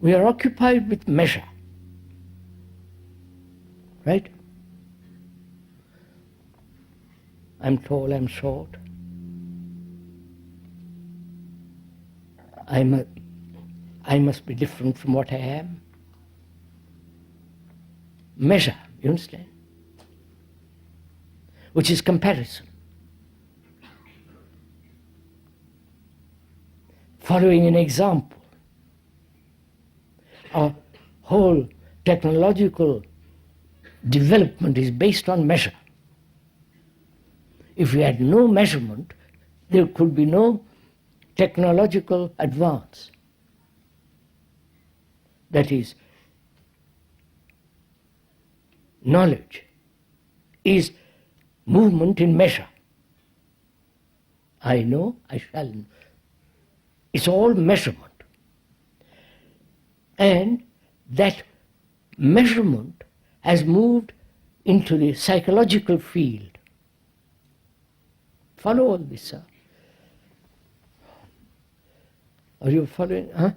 We are occupied with measure. Right? I'm tall, I'm short. I must be different from what I am. Measure, you understand? Which is comparison. Following an example, our whole technological development is based on measure. If we had no measurement, there could be no technological advance. That is, knowledge is movement in measure. I know, I shall know. It's all measurement. And that measurement has moved into the psychological field. Follow all this, sir. Are you following? Huh?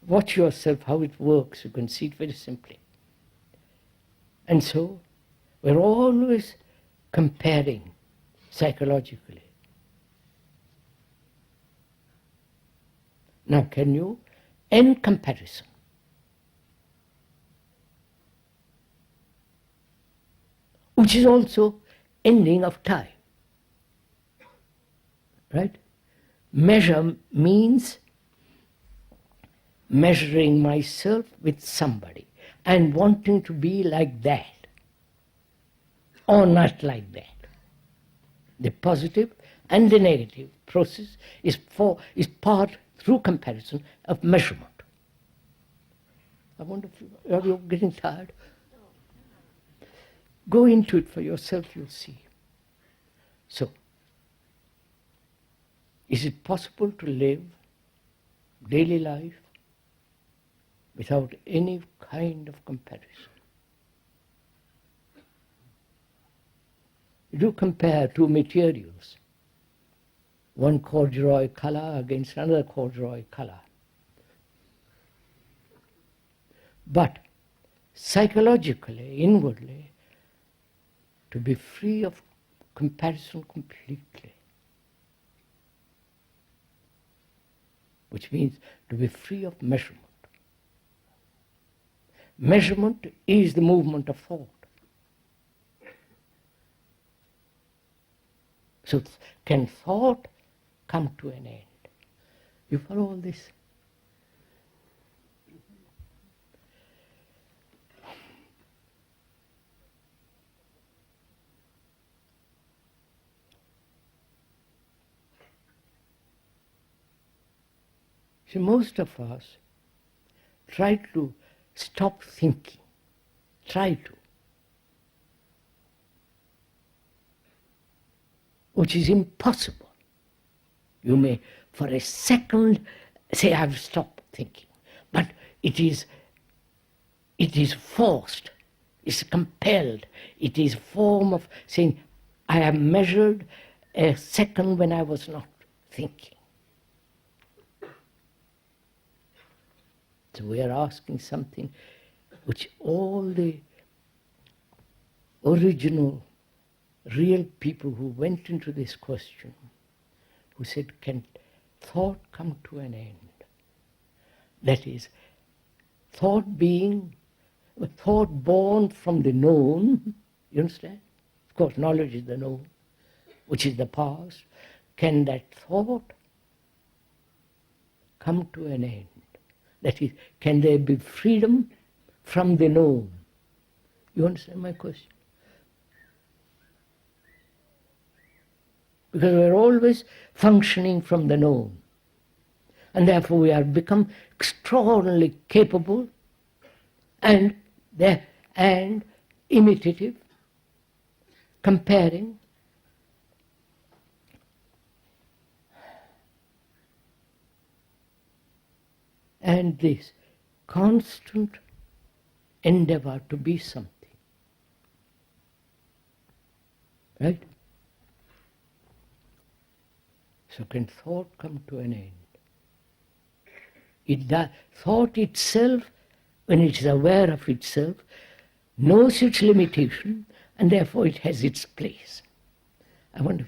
Watch yourself how it works. You can see it very simply. And so, we're always comparing psychologically. Now, can you end comparison? Which is also ending of time. Right? Measure means measuring myself with somebody and wanting to be like that or not like that. The positive and the negative process is part, through comparison, of measurement. I wonder if are you getting tired? Go into it for yourself, you'll see. So, is it possible to live daily life without any kind of comparison? You do compare two materials, one corduroy color against another corduroy color. But psychologically, inwardly, to be free of comparison completely, which means to be free of measurement. Measurement is the movement of thought. So can thought come to an end? You follow all this? See, most of us try to stop thinking. Try to. Which is impossible. You may, for a second, say, I've stopped thinking. But it is forced, it's compelled. It is a form of saying, I have measured a second when I was not thinking. So we are asking something which all the original, real people who went into this question, who said, can thought come to an end? That is, thought born from the known, you understand? Of course, knowledge is the known, which is the past. Can that thought come to an end? That is, can there be freedom from the known? You understand my question? Because we're always functioning from the known. And therefore we have become extraordinarily capable and imitative, comparing. And this constant endeavor to be something. Right? So can thought come to an end? Thought itself, when it is aware of itself, knows its limitation, and therefore it has its place. I wonder,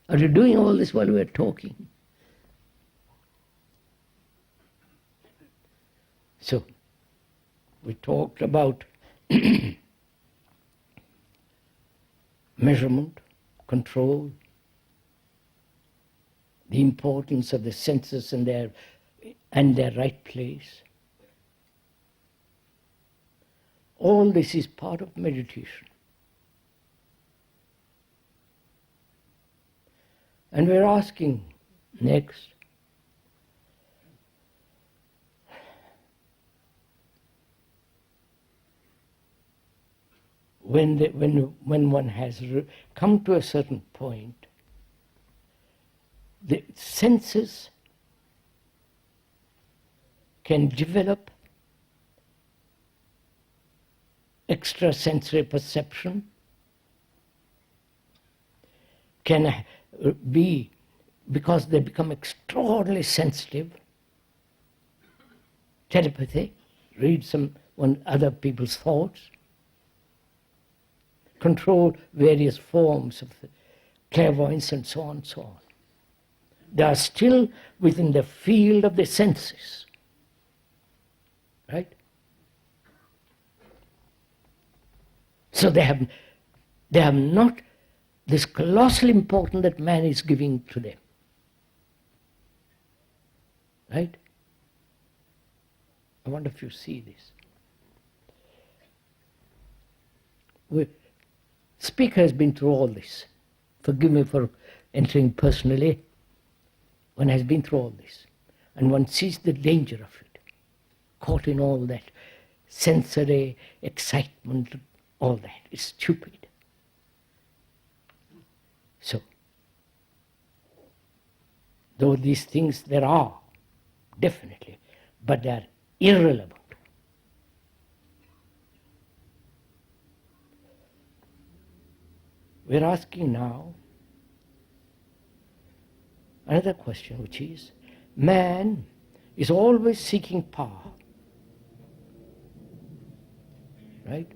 are you doing all this while we are talking? So, we talked about measurement, control, the importance of the senses and their right place. All this is part of meditation. And we're asking next, when one has come to a certain point, the senses can develop extrasensory perception, can be, because they become extraordinarily sensitive, telepathy, read other people's thoughts, control various forms of clairvoyance and so on and so on. They are still within the field of the senses, right? So they have not this colossal importance that man is giving to them, right? I wonder if you see this. Speaker has been through all this. Forgive me for entering personally. One has been through all this, and one sees the danger of it, caught in all that sensory excitement, all that. It's stupid. So, though these things there are, definitely, but they are irrelevant. We're asking now another question, which is, man is always seeking power, right?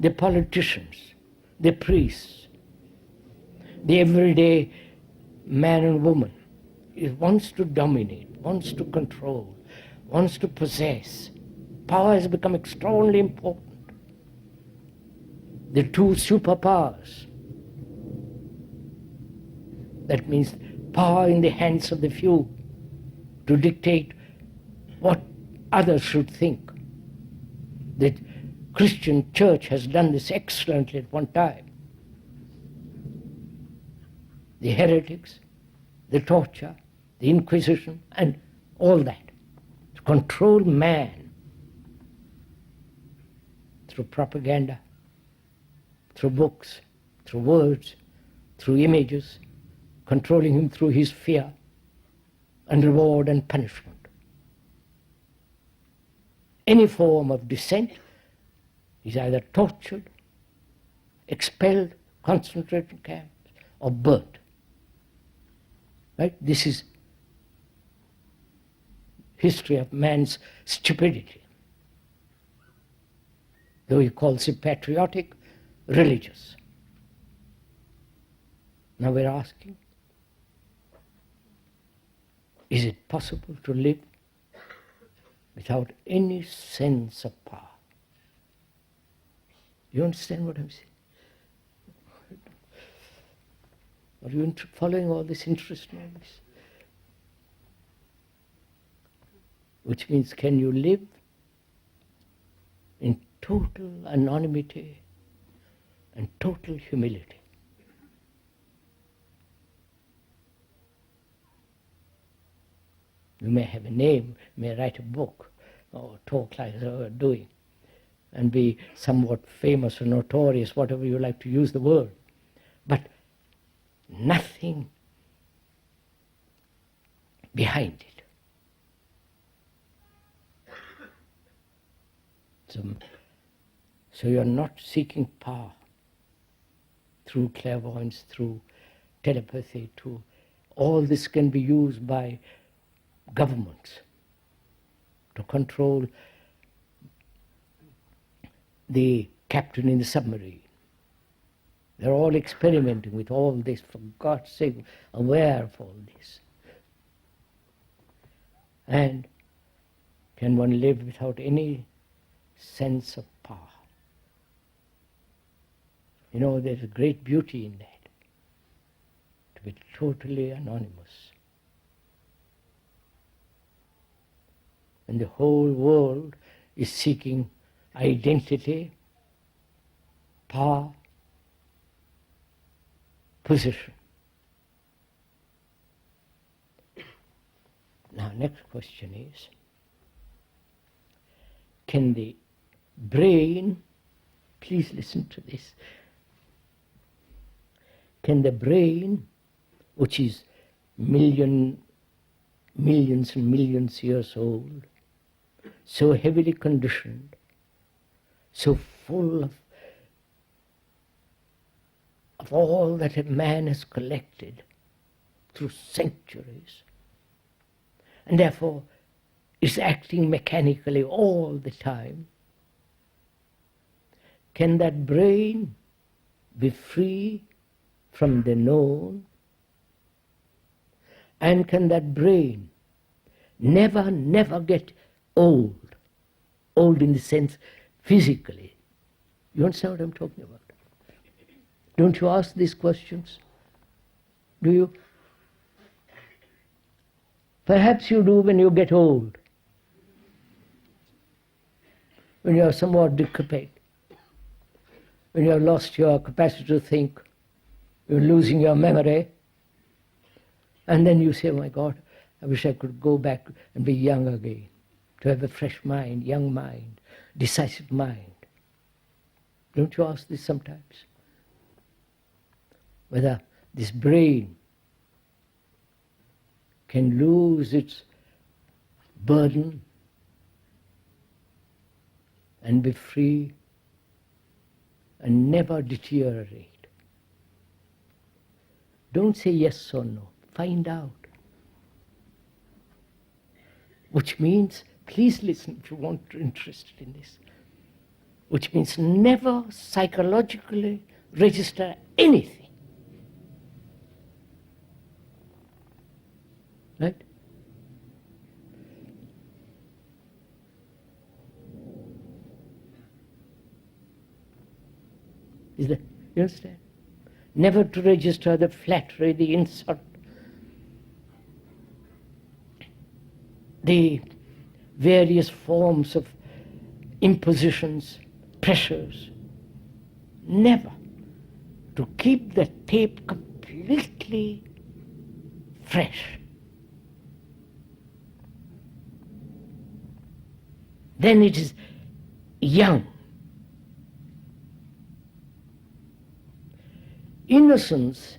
The politicians, the priests, the everyday man and woman wants to dominate, wants to control, wants to possess. Power has become extraordinarily important. The two superpowers. That means power in the hands of the few to dictate what others should think. The Christian church has done this excellently at one time. The heretics, the torture, the Inquisition, and all that. To control man through propaganda, through books, through words, through images, controlling him through his fear and reward and punishment. Any form of dissent is either tortured, expelled, concentration camps, or burnt. Right? This is history of man's stupidity. Though he calls it patriotic, religious. Now we're asking, is it possible to live without any sense of power? You understand what I'm saying? Are you following all this interest in all this? Which means, can you live in total anonymity and total humility? You may have a name, you may write a book, or talk like we're doing, and be somewhat famous or notorious, whatever you like to use the word. But nothing behind it. So you're not seeking power through clairvoyance, through telepathy, all this can be used by governments to control the captain in the submarine. They're all experimenting with all this, for God's sake, aware of all this. And can one live without any sense of power? You know, there's a great beauty in that, to be totally anonymous. And the whole world is seeking identity, power, position. Now, next question is, can the brain, please listen to this, can the brain, which is millions and millions years old, so heavily conditioned, so full of all that a man has collected through centuries, and therefore is acting mechanically all the time, can that brain be free from the known? And can that brain never get old? Old in the sense physically. You understand what I'm talking about? Don't you ask these questions? Do you? Perhaps you do when you get old, when you are somewhat decrepit, when you have lost your capacity to think, you're losing your memory, and then you say, oh my God, I wish I could go back and be young again, to have a fresh mind, young mind, decisive mind. Don't you ask this sometimes? Whether this brain can lose its burden and be free and never deteriorate. Don't say yes or no. Find out. Which means, please listen if you are interested in this, which means never psychologically register anything. Right? Is that, you understand? Never to register the flattery, the insult, the various forms of impositions, pressures. Never. To keep the tape completely fresh. Then it is young. Innocence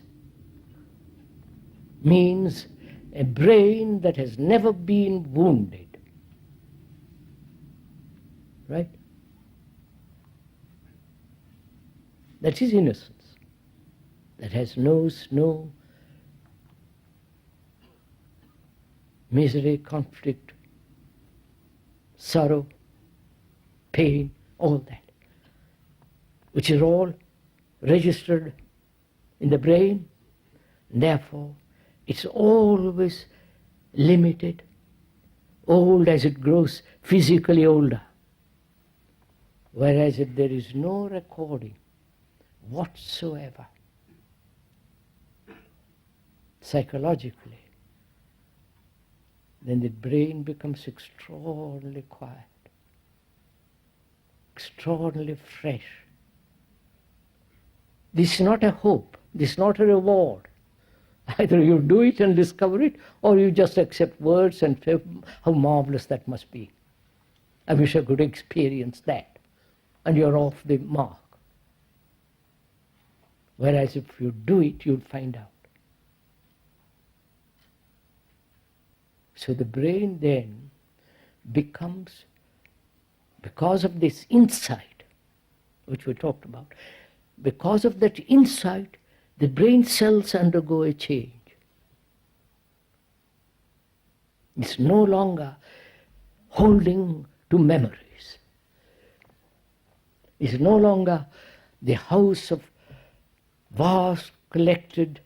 means a brain that has never been wounded. Right? That is innocence. That knows no misery, conflict, sorrow, pain, all that, which is all registered in the brain, and therefore it's always limited, old as it grows physically older. Whereas if there is no recording whatsoever, psychologically, then the brain becomes extraordinarily quiet, extraordinarily fresh. This is not a hope, this is not a reward. Either you do it and discover it, or you just accept words and say, how marvelous that must be. I wish I could experience that. And you're off the mark. Whereas if you do it, you'll find out. So the brain then becomes, because of this insight, which we talked about, because of that insight, the brain cells undergo a change. It's no longer holding to memories. It's no longer the house of vast collected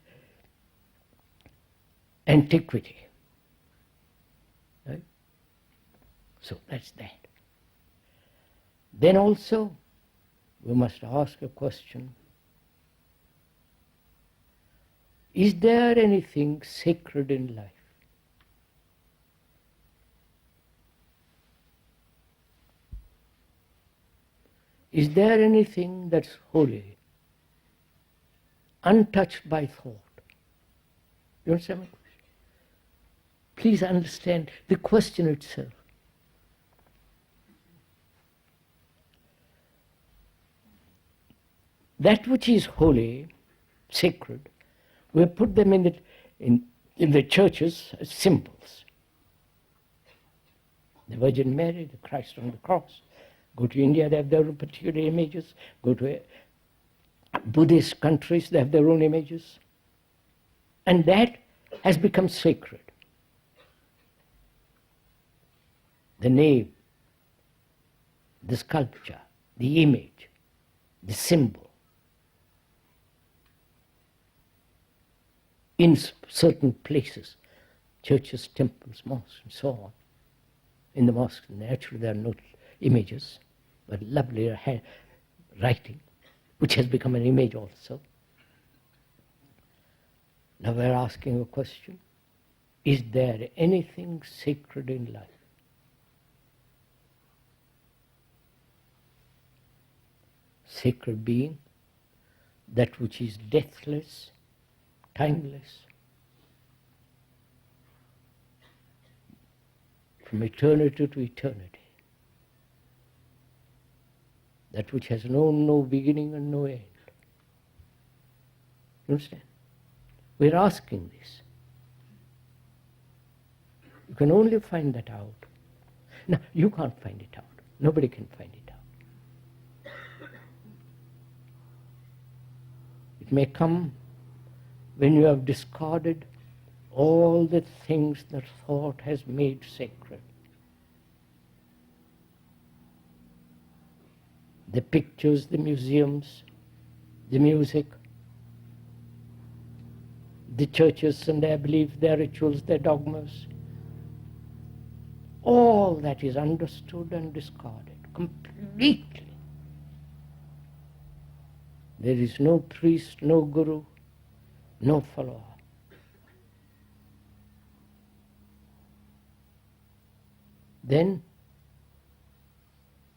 antiquity. Right? So that's that. Then also, we must ask a question. Is there anything sacred in life? Is there anything that's holy, untouched by thought? You understand my question? Please understand the question itself. That which is holy, sacred, we put them in the churches as symbols. The Virgin Mary, the Christ on the cross. Go to India, they have their own particular images. Go to Buddhist countries, they have their own images. And that has become sacred. The name, the sculpture, the image, the symbol. In certain places, churches, temples, mosques, and so on. In the mosque, naturally there are no images, but lovely writing, which has become an image also. Now we're asking a question. Is there anything sacred in life? Sacred being, that which is deathless, timeless, from eternity to eternity. That which has known no beginning and no end. You understand? We're asking this. You can only find that out. Now, you can't find it out. Nobody can find it out. It may come when you have discarded all the things that thought has made sacred. The pictures, the museums, the music, the churches and their beliefs, their rituals, their dogmas. All that is understood and discarded completely. There is no priest, no guru, no follower. Then,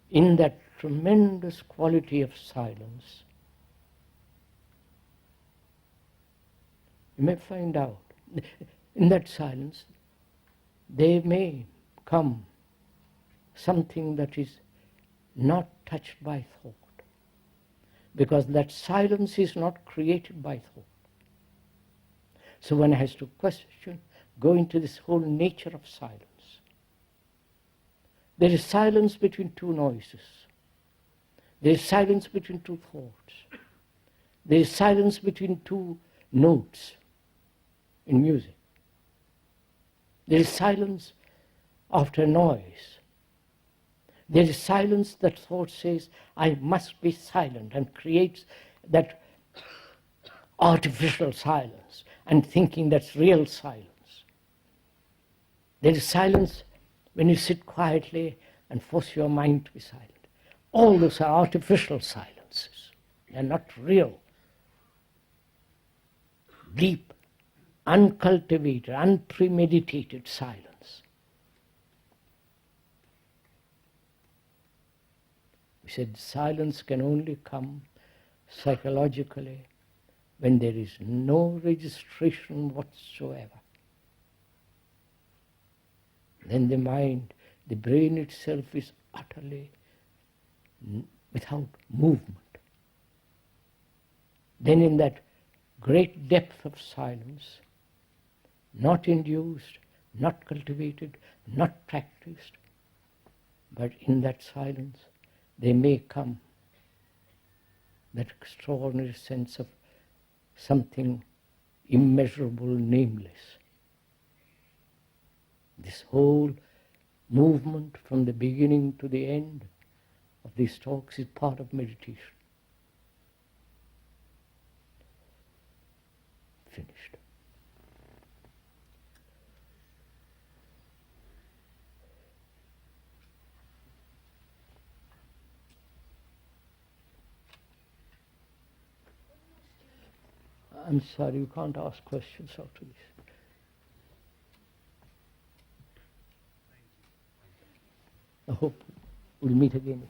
in that tremendous quality of silence, you may find out, in that silence, there may come something that is not touched by thought, because that silence is not created by thought. So one has to question, go into this whole nature of silence. There is silence between two noises. There is silence between two thoughts. There is silence between two notes in music. There is silence after noise. There is silence that thought says, I must be silent, and creates that artificial silence and thinking that's real silence. There is silence when you sit quietly and force your mind to be silent. All those are artificial silences. They're not real. Deep, uncultivated, unpremeditated silence. We said silence can only come psychologically when there is no registration whatsoever. Then the mind, the brain itself is utterly without movement. Then in that great depth of silence, not induced, not cultivated, not practiced, but in that silence there may come that extraordinary sense of something immeasurable, nameless. This whole movement from the beginning to the end of these talks is part of meditation. Finished. I'm sorry, you can't ask questions after this. I hope we'll meet again.